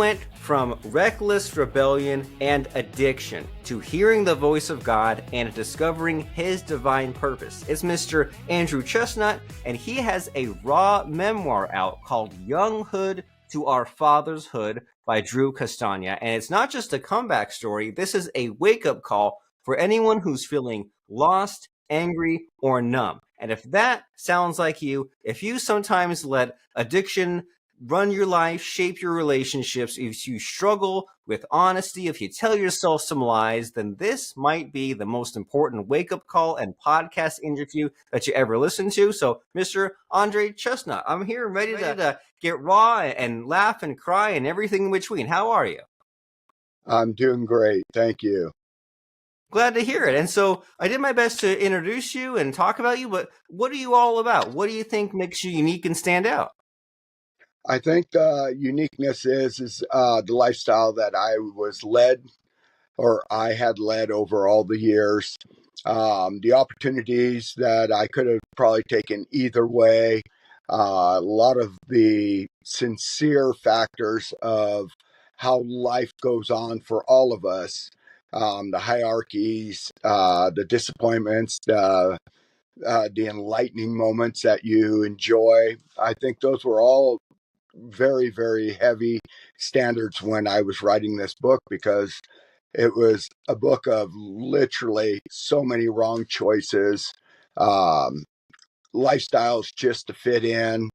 went from reckless rebellion and addiction to hearing the voice of God and discovering his divine purpose. It's Mr. Andrew Chestnut, and he has a raw memoir out called Young Hood to Our Father's Hood by Drew Castagna. And it's not just a comeback story. This is a wake-up call for anyone who's feeling lost, angry, or numb. And if that sounds like you, if you sometimes let addiction run your life, shape your relationships, if you struggle with honesty, if you tell yourself some lies, then this might be the most important wake-up call and podcast interview that you ever listen to. So, Mr. Andre Chestnut, I'm here ready to get raw and laugh and cry and everything in between. How are you? I'm doing great. Thank you. Glad to hear it. And so I did my best to introduce you and talk about you, but what are you all about? What do you think makes you unique and stand out? I think the uniqueness is the lifestyle that I had led over all the years. The opportunities that I could have probably taken either way. A lot of the sincere factors of how life goes on for all of us. The hierarchies, the disappointments, the enlightening moments that you enjoy. I think those were all very, very heavy standards when I was writing this book, because it was a book of literally so many wrong choices, um, lifestyles just to fit in,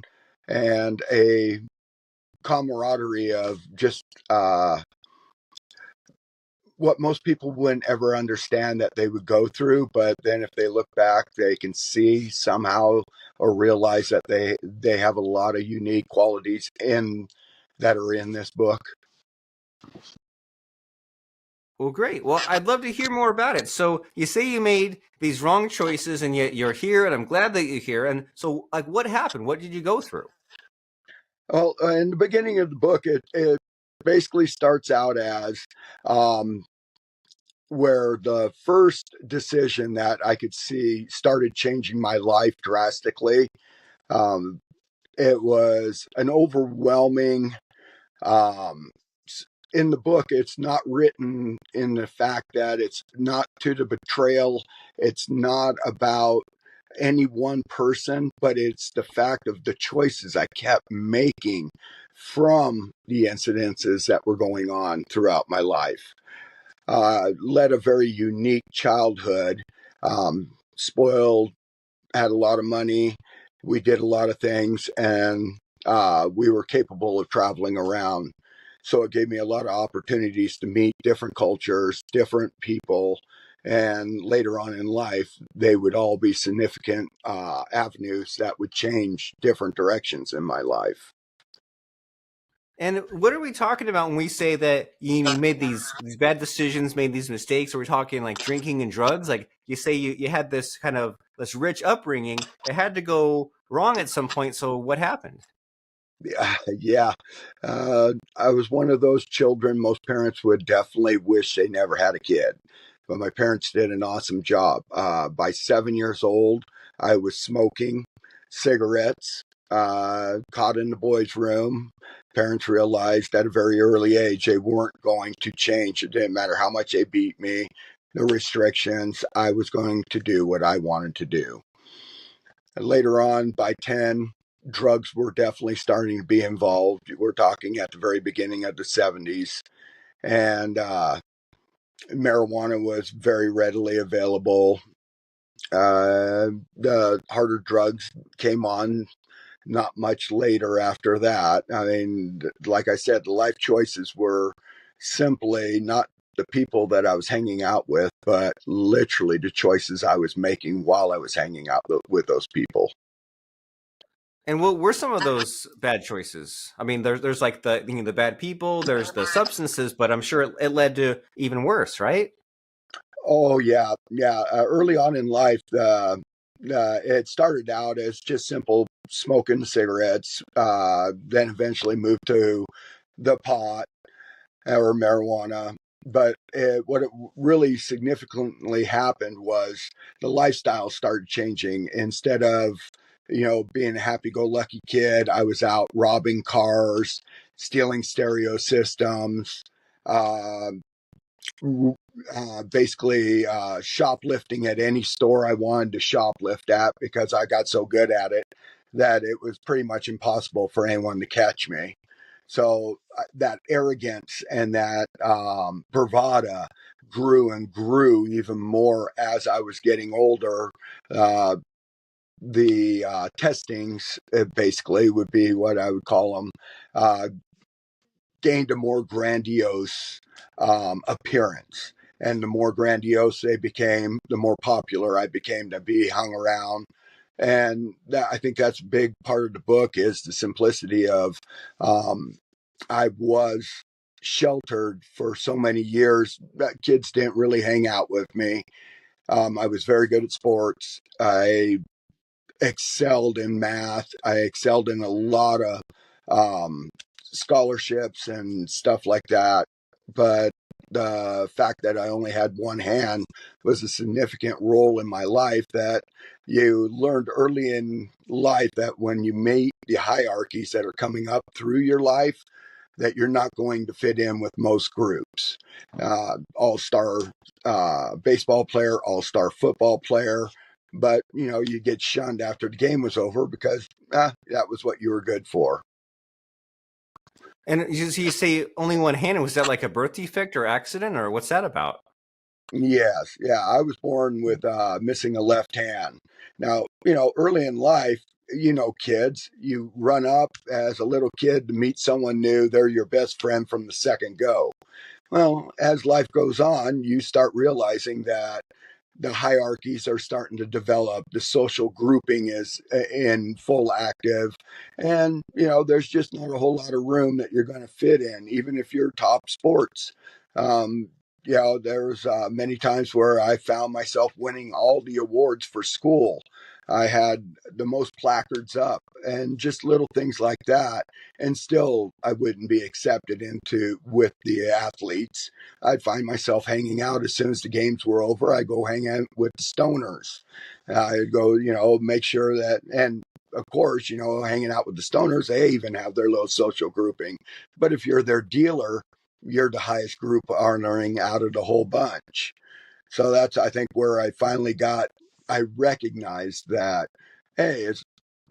and a camaraderie of just what most people wouldn't ever understand that they would go through. But then if they look back, they can see somehow or realize that they have a lot of unique qualities that are in this book. Well, great. Well, I'd love to hear more about it. So you say you made these wrong choices and yet you're here, and I'm glad that you're here. And so, like, what happened? What did you go through? Well, in the beginning of the book, it basically starts out as where the first decision that I could see started changing my life drastically. Um, it was an overwhelming, um, in the book, it's not written in the fact that it's not to the betrayal. It's not about any one person, but it's the fact of the choices I kept making from the incidences that were going on throughout my life. Led a very unique childhood, spoiled, had a lot of money. We did a lot of things, and we were capable of traveling around. So it gave me a lot of opportunities to meet different cultures, different people. And later on in life, they would all be significant avenues that would change different directions in my life. And what are we talking about when we say that you made these bad decisions, made these mistakes? Are we talking like drinking and drugs? Like you say you had this kind of this rich upbringing. It had to go wrong at some point. So what happened? Yeah. I was one of those children. Most parents would definitely wish they never had a kid, but my parents did an awesome job. By 7 years old, I was smoking cigarettes, caught in the boys' room. Parents realized at a very early age they weren't going to change. It didn't matter how much they beat me, no restrictions. I was going to do what I wanted to do. And later on, by 10, drugs were definitely starting to be involved. We're talking at the very beginning of the 70s. And marijuana was very readily available. The harder drugs came on not much later after that. I mean, like I said, the life choices were simply not the people that I was hanging out with, but literally the choices I was making while I was hanging out with those people. And what were some of those bad choices? I mean, there's like the bad people, there's the substances, but I'm sure it led to even worse, right? Oh yeah, yeah. Early on in life, it started out as just simple smoking cigarettes. Then eventually moved to the pot or marijuana. But what it really significantly happened was the lifestyle started changing. Instead of being a happy-go-lucky kid, I was out robbing cars, stealing stereo systems, uh, basically shoplifting at any store I wanted to shoplift at because I got so good at it that it was pretty much impossible for anyone to catch me. So that arrogance and that bravado grew and grew even more as I was getting older. The testings basically would be what I would call them, gained a more grandiose appearance. And the more grandiose they became, the more popular I became to be hung around. And that, I think that's a big part of the book is the simplicity of I was sheltered for so many years that kids didn't really hang out with me. I was very good at sports. I excelled in math. I excelled in a lot of um, scholarships and stuff like that. But the fact that I only had one hand was a significant role in my life that you learned early in life that when you meet the hierarchies that are coming up through your life, that you're not going to fit in with most groups. All-star baseball player, all-star football player, but you get shunned after the game was over because that was what you were good for. And you say only one hand. Was that like a birth defect or accident, or what's that about? Yes, yeah, I was born with missing a left hand. Now, early in life, kids, you run up as a little kid to meet someone new. They're your best friend from the second go. Well, as life goes on, you start realizing that the hierarchies are starting to develop. The social grouping is in full active. And, there's just not a whole lot of room that you're going to fit in, even if you're top sports. Um, there's many times where I found myself winning all the awards for school. I had the most placards up and just little things like that. And still, I wouldn't be accepted into with the athletes. I'd find myself hanging out as soon as the games were over. I'd go hang out with the stoners. I'd go, make sure that, and of course, hanging out with the stoners, they even have their little social grouping. But if you're their dealer, you're the highest group honoring out of the whole bunch. So that's, I think, where I recognized that, hey,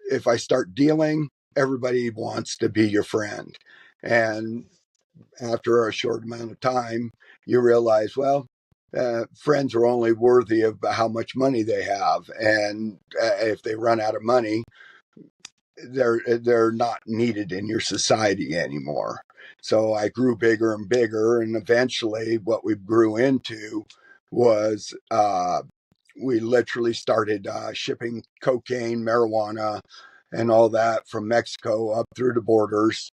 if I start dealing, everybody wants to be your friend. And after a short amount of time, you realize, well, friends are only worthy of how much money they have. And if they run out of money, they're not needed in your society anymore. So I grew bigger and bigger, and eventually, what we grew into was we literally started shipping cocaine, marijuana, and all that from Mexico up through the borders,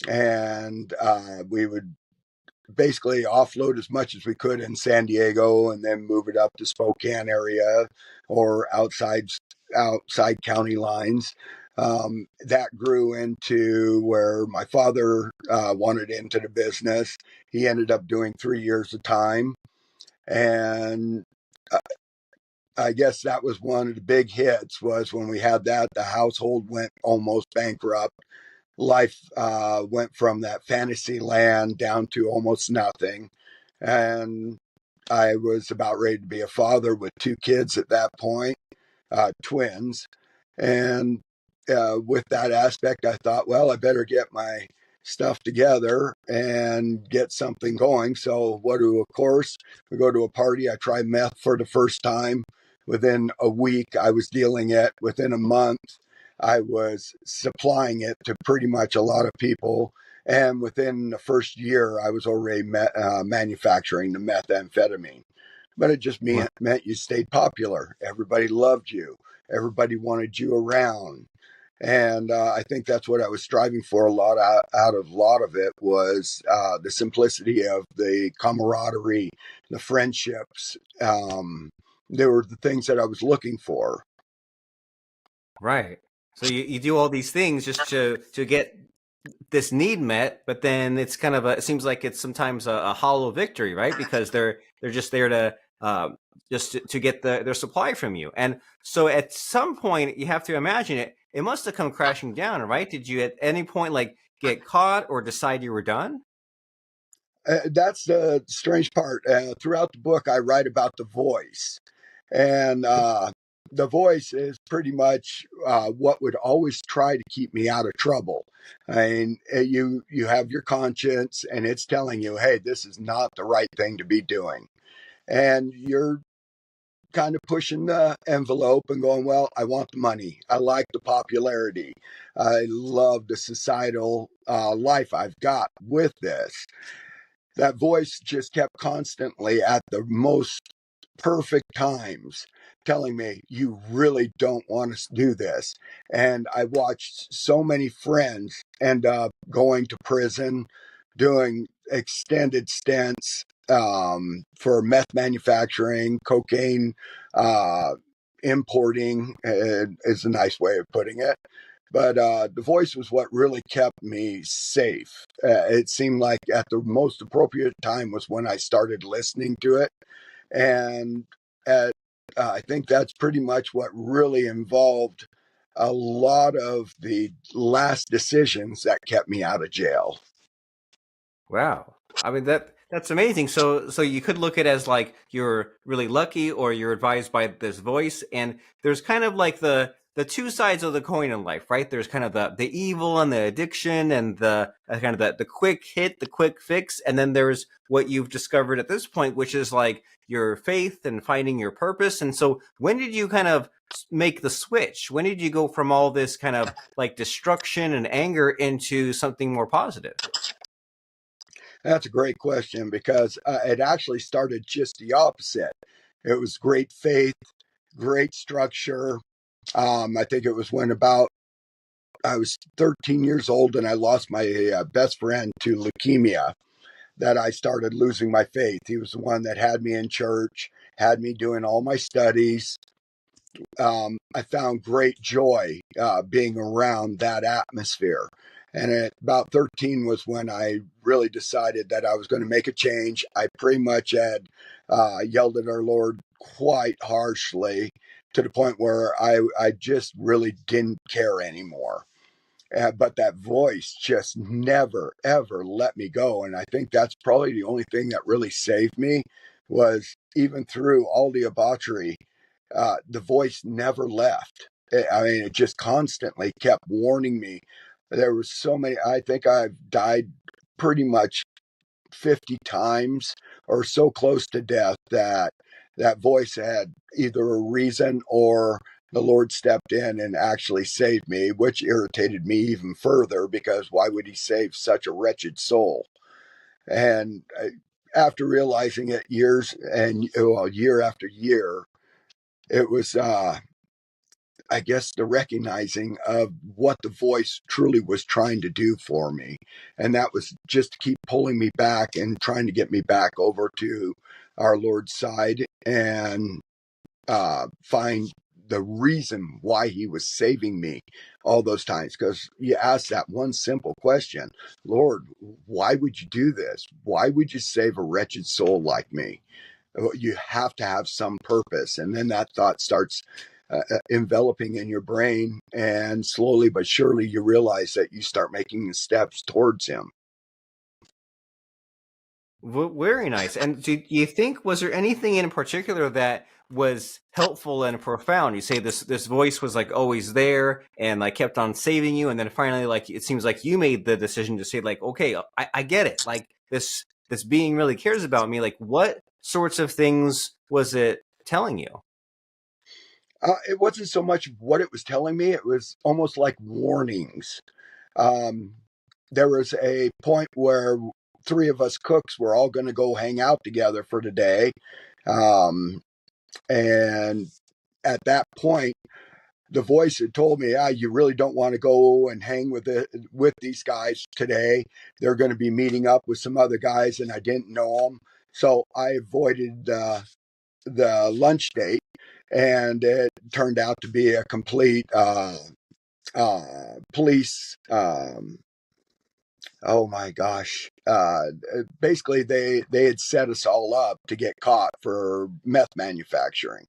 and we would basically offload as much as we could in San Diego and then move it up to Spokane area or outside county lines. That grew into where my father wanted into the business. He ended up doing 3 years of time. And I guess that was one of the big hits was when we had that, the household went almost bankrupt. Life went from that fantasy land down to almost nothing. And I was about ready to be a father with two kids at that point, twins. And with that aspect, I thought, well, I better get my stuff together and get something going. So, of course, we go to a party. I try meth for the first time. Within a week, I was dealing it. Within a month, I was supplying it to pretty much a lot of people. And within the first year, I was already manufacturing the methamphetamine. But it just meant you stayed popular. Everybody loved you. Everybody wanted you around. And I think that's what I was striving for out of a lot of it was the simplicity of the camaraderie, the friendships. They were the things that I was looking for. Right. So you do all these things just to get this need met, but then it's kind of it seems like it's sometimes a hollow victory, right? Because they're just there to just to get their supply from you. And so at some point you have to imagine it it must have come crashing down, right? Did you at any point like get caught or decide you were done? That's the strange part. Throughout the book, I write about the voice, and the voice is pretty much what would always try to keep me out of trouble. I mean, you have your conscience, and it's telling you, "Hey, this is not the right thing to be doing," and you're kind of pushing the envelope and going, well, I want the money. I like the popularity. I love the societal life I've got with this. That voice just kept constantly at the most perfect times telling me, you really don't want to do this. And I watched so many friends end up going to prison, doing extended stints for meth manufacturing, cocaine importing, is a nice way of putting it. But the voice was what really kept me safe. It seemed like at the most appropriate time was when I started listening to it. And at, I think that's pretty much what really involved a lot of the last decisions that kept me out of jail. Wow. I mean that's amazing. So you could look at it as like you're really lucky or you're advised by this voice, and there's kind of like the two sides of the coin in life, right? There's kind of the evil and the addiction and the kind of the quick hit, the quick fix, and then there's what you've discovered at this point, which is like your faith and finding your purpose. And so when did you kind of make the switch? When did you go from all this kind of like destruction and anger into something more positive? That's a great question because it actually started just the opposite. It was great faith, great structure. I think it was when about I was 13 years old and I lost my best friend to leukemia that I started losing my faith. He was the one that had me in church, had me doing all my studies. I found great joy being around that atmosphere. And at about 13 was when I really decided that I was going to make a change. I pretty much had yelled at our Lord quite harshly to the point where I just really didn't care anymore. But that voice just never, ever let me go. And I think that's probably the only thing that really saved me was even through all the debauchery, the voice never left. I mean, it just constantly kept warning me. There was so many, I think I've died pretty much 50 times or so close to death that that voice had either a reason or the Lord stepped in and actually saved me, which irritated me even further because why would he save such a wretched soul? And after realizing it years and well, year after year, it was I guess the recognizing of what the voice truly was trying to do for me. And that was just to keep pulling me back and trying to get me back over to our Lord's side and find the reason why he was saving me all those times. Because you ask that one simple question, Lord, why would you do this? Why would you save a wretched soul like me? You have to have some purpose. And then that thought starts enveloping in your brain. And slowly but surely, you realize that you start making the steps towards him. Very nice. And do you think was there anything in particular that was helpful and profound? You say this voice was like always there and like kept on saving you, and then finally, like it seems like you made the decision to say like, okay, I get it. Like this being really cares about me. Like what sorts of things was it telling you? It wasn't so much what it was telling me, it was almost like warnings. Um, there was a point where three of us cooks were all going to go hang out together for the day. Um, and at that point, the voice had told me, you really don't want to go and hang with these guys today. They're going to be meeting up with some other guys, and I didn't know them. So I avoided the lunch date, and it turned out to be a complete police. Oh my gosh! Basically, they had set us all up to get caught for meth manufacturing.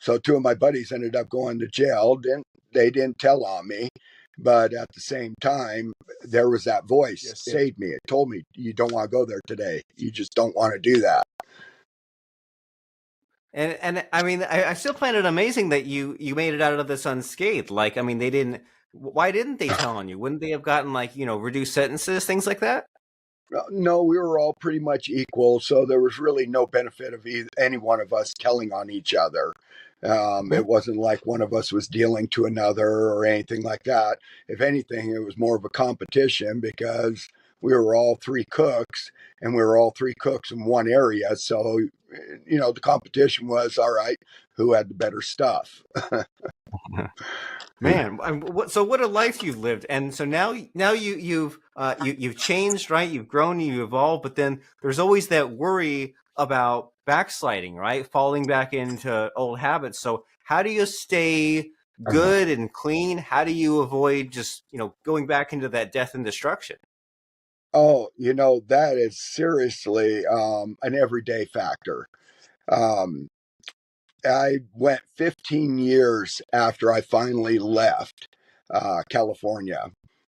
So two of my buddies ended up going to jail. Didn't they didn't tell on me, but at the same time, there was that voice that saved me. It told me, you don't want to go there today. You just don't want to do that. And I mean, I still find it amazing that you made it out of this unscathed. Like, I mean, they didn't. Why didn't they tell on you? Wouldn't they have gotten, like, reduced sentences, things like that? No, we were all pretty much equal, so there was really no benefit of any one of us telling on each other. It wasn't like one of us was dealing to another or anything like that. If anything, it was more of a competition because we were all three cooks and we were all three cooks in one area. So, the competition was, all right, who had the better stuff. Man, so what a life you've lived, and so now you've changed, right? You've grown, you evolved, but then there's always that worry about backsliding, right? Falling back into old habits. So how do you stay good and clean? How do you avoid just going back into that death and destruction? Oh, that is seriously an everyday factor. Um, I went 15 years after I finally left California.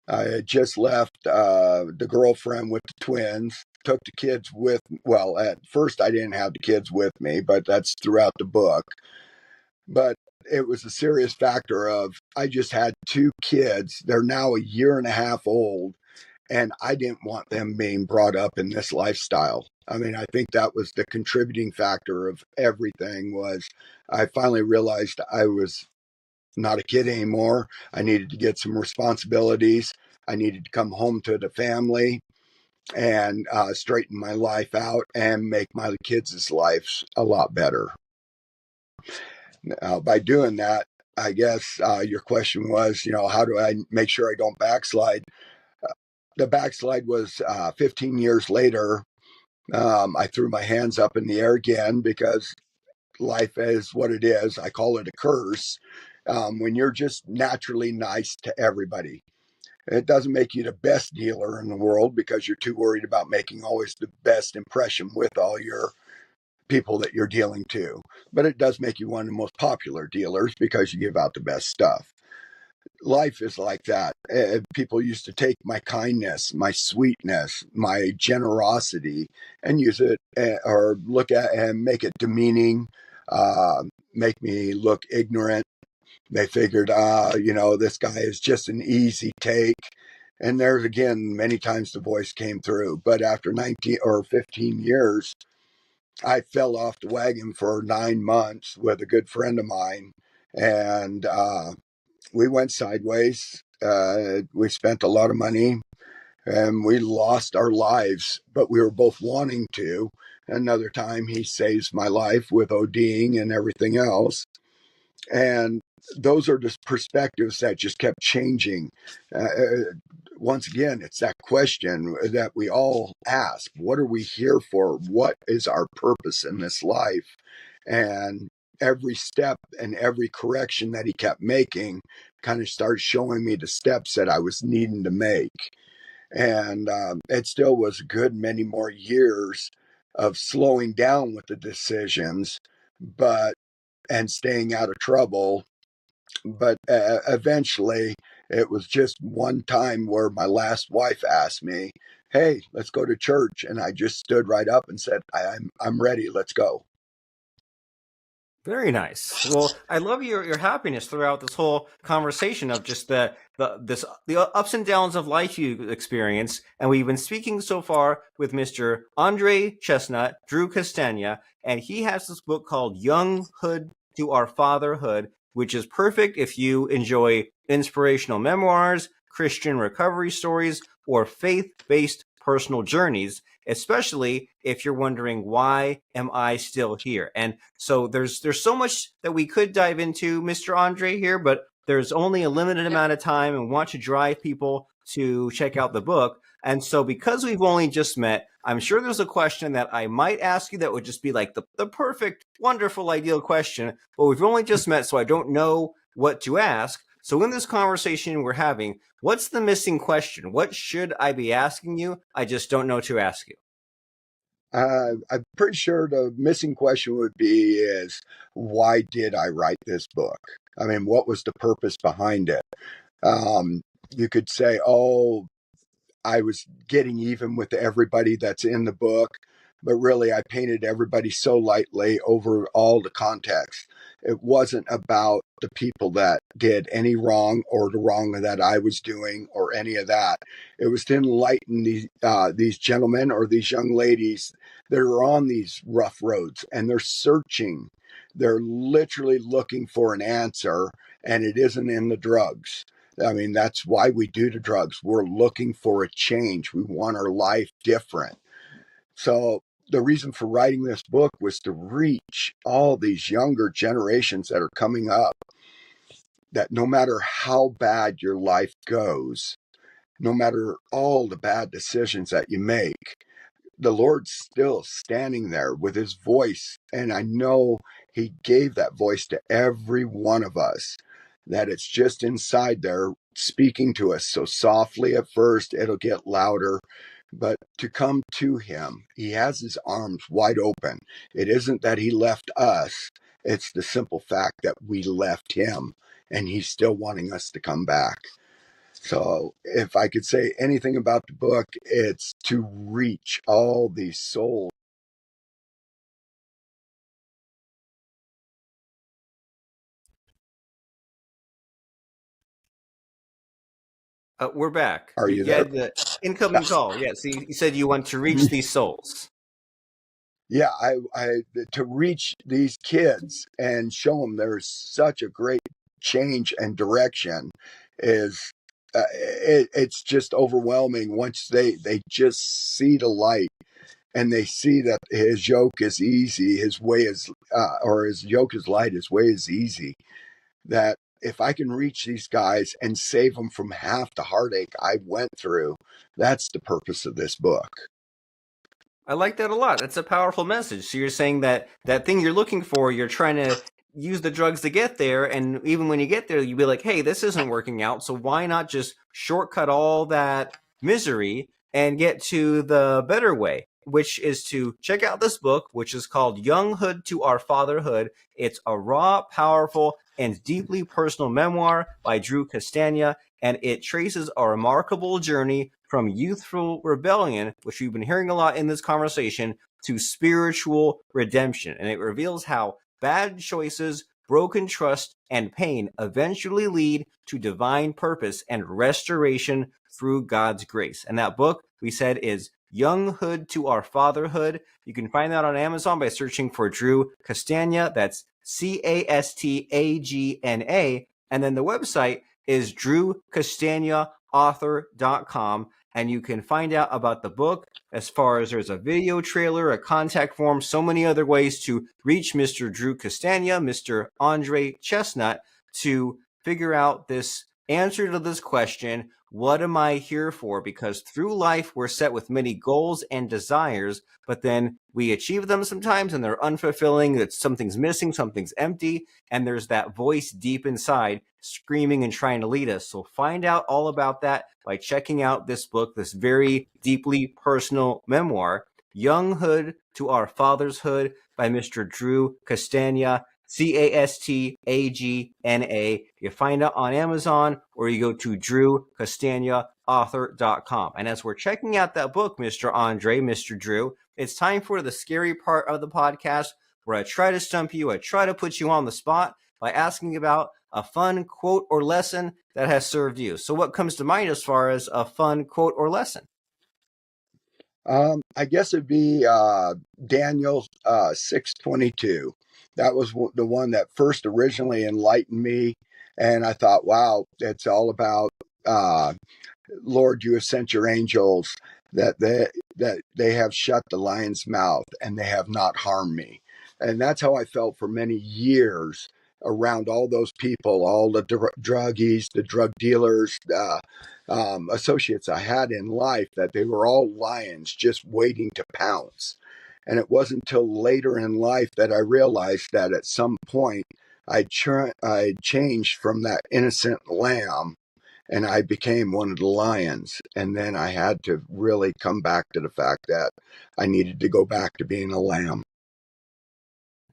I had just left the girlfriend with the twins, took the kids with, well, at first I didn't have the kids with me, but that's throughout the book. But it was a serious factor of I just had two kids. They're now a year and a half old, and I didn't want them being brought up in this lifestyle. I mean, I think that was the contributing factor of everything. Was I finally realized I was not a kid anymore. I needed to get some responsibilities. I needed to come home to the family and straighten my life out and make my kids' lives a lot better. By doing that, I guess your question was, how do I make sure I don't backslide? The backslide was 15 years later. I threw my hands up in the air again because life is what it is. I call it a curse. When you're just naturally nice to everybody, it doesn't make you the best dealer in the world because you're too worried about making always the best impression with all your people that you're dealing to. But it does make you one of the most popular dealers because you give out the best stuff. Life is like that. People used to take my kindness, my sweetness, my generosity, and use it or look at and make it demeaning, make me look ignorant. They figured, this guy is just an easy take. And there's again, many times the voice came through. But after 19 or 15 years, I fell off the wagon for 9 months with a good friend of mine. And we went sideways. We spent a lot of money and we lost our lives, but we were both wanting to. Another time, he saves my life with ODing and everything else. And those are just perspectives that just kept changing. Once again, it's that question that we all ask: what are we here for? What is our purpose in this life? And every step and every correction that he kept making kind of started showing me the steps that I was needing to make. And it still was a good many more years of slowing down with the decisions, but and staying out of trouble. But eventually, it was just one time where my last wife asked me, "Hey, let's go to church," and I just stood right up and said, "I'm ready. Let's go." Very nice. Well, I love your happiness throughout this whole conversation of just the ups and downs of life you experience. And we've been speaking so far with Mr. Andre Chestnut, Drew Castagna, and he has this book called Young Hood to Our Fatherhood, which is perfect if you enjoy inspirational memoirs, Christian recovery stories, or faith-based personal journeys, especially if you're wondering, why am I still here? And so there's so much that we could dive into, Mr. Andre, here, but there's only a limited amount of time and want to drive people to check out the book. And so because we've only just met, I'm sure there's a question that I might ask you that would just be like the perfect, wonderful, ideal question, but we've only just met, so I don't know what to ask. So in this conversation we're having, what's the missing question? What should I be asking you? I just don't know to ask you. I'm pretty sure the missing question would be is, why did I write this book? I mean, what was the purpose behind it? You could say, oh, I was getting even with everybody that's in the book, but really I painted everybody so lightly over all the context. It wasn't about the people that did any wrong or the wrong that I was doing or any of that. It was to enlighten these gentlemen or these young ladies that are on these rough roads and they're searching. They're literally looking for an answer, and it isn't in the drugs. I mean, that's why we do the drugs. We're looking for a change. We want our life different. So the reason for writing this book was to reach all these younger generations that are coming up, that no matter how bad your life goes, no matter all the bad decisions that you make, the Lord's still standing there with his voice. And I know he gave that voice to every one of us, that it's just inside there speaking to us. So softly at first, it'll get louder, but to come to him, he has his arms wide open. It isn't that he left us. It's the simple fact that we left him and he's still wanting us to come back. So if I could say anything about the book, it's to reach all these souls. We're back. Are you You there? had the incoming call. Yeah, so you said you want to reach these souls. Yeah, I to reach these kids and show them there's such a great change and direction is it's just overwhelming once they just see the light and they see that his yoke is easy, his way is or his yoke is light, his way is easy. That if I can reach these guys and save them from half the heartache I went through, that's the purpose of this book. I like that a lot. That's a powerful message. So you're saying that that thing you're looking for, you're trying to use the drugs to get there, and even when you get there, you'd be like, "Hey, this isn't working out. So why not just shortcut all that misery and get to the better way?" Which is to check out this book, which is called Younghood to Our Fatherhood. It's a raw, powerful, and deeply personal memoir by Drew Castagna, and it traces a remarkable journey from youthful rebellion, which we've been hearing a lot in this conversation, to spiritual redemption. And it reveals how bad choices, broken trust, and pain eventually lead to divine purpose and restoration through God's grace. And that book, we said, is Younghood to Our Fatherhood. You can find that on Amazon by searching for Drew Castagna. That's Castagna. And then the website is drewcastagnaauthor.com. And you can find out about the book as far as there's a video trailer, a contact form, so many other ways to reach Mr. Drew Castagna, Mr. Andre Chestnut, to figure out this answer to this question, what am I here for? Because through life, we're set with many goals and desires, but then we achieve them sometimes and they're unfulfilling, that something's missing, something's empty, and there's that voice deep inside screaming and trying to lead us. So find out all about that by checking out this book, this very deeply personal memoir, Younghood to Our Fatherhood by Mr. Drew Castagna, Castagna. You find it on Amazon or you go to drewcastagnaauthor.com. And as we're checking out that book, Mr. Andre, Mr. Drew, it's time for the scary part of the podcast where I try to stump you, I try to put you on the spot by asking about a fun quote or lesson that has served you. So what comes to mind as far as a fun quote or lesson? I guess it'd be Daniel 6:22. That was the one that first originally enlightened me, and I thought, wow, it's all about Lord, you have sent your angels that they have shut the lion's mouth and they have not harmed me. And that's how I felt for many years around all those people, all the druggies, the drug dealers, associates I had in life, that they were all lions just waiting to pounce. And it wasn't until later in life that I realized that at some point I changed from that innocent lamb and I became one of the lions. And then I had to really come back to the fact that I needed to go back to being a lamb.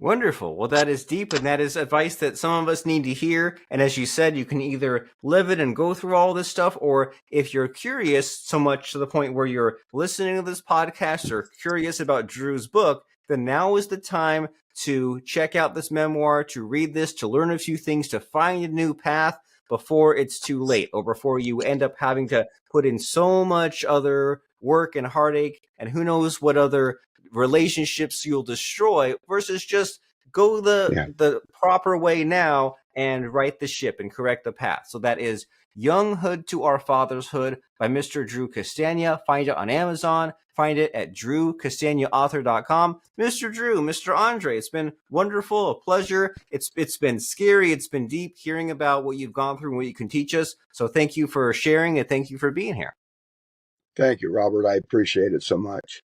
Wonderful. Well, that is deep, and that is advice that some of us need to hear. And as you said, you can either live it and go through all this stuff, or if you're curious so much to the point where you're listening to this podcast or curious about Drew's book, then now is the time to check out this memoir, to read this, to learn a few things, to find a new path before it's too late, or before you end up having to put in so much other work and heartache, and who knows what other relationships you'll destroy, versus just go Yeah. the proper way now and right the ship and correct the path. So that is Young Hood to Our Father's Hood by Mr. Drew Castagna. Find it on Amazon. Find it at drewcastagnaauthor.com. Mr. Drew, Mr. Andre, it's been wonderful, a pleasure. It's been scary, it's been deep hearing about what you've gone through and what you can teach us. So thank you for sharing, and thank you for being here. Thank you, Robert. I appreciate it so much.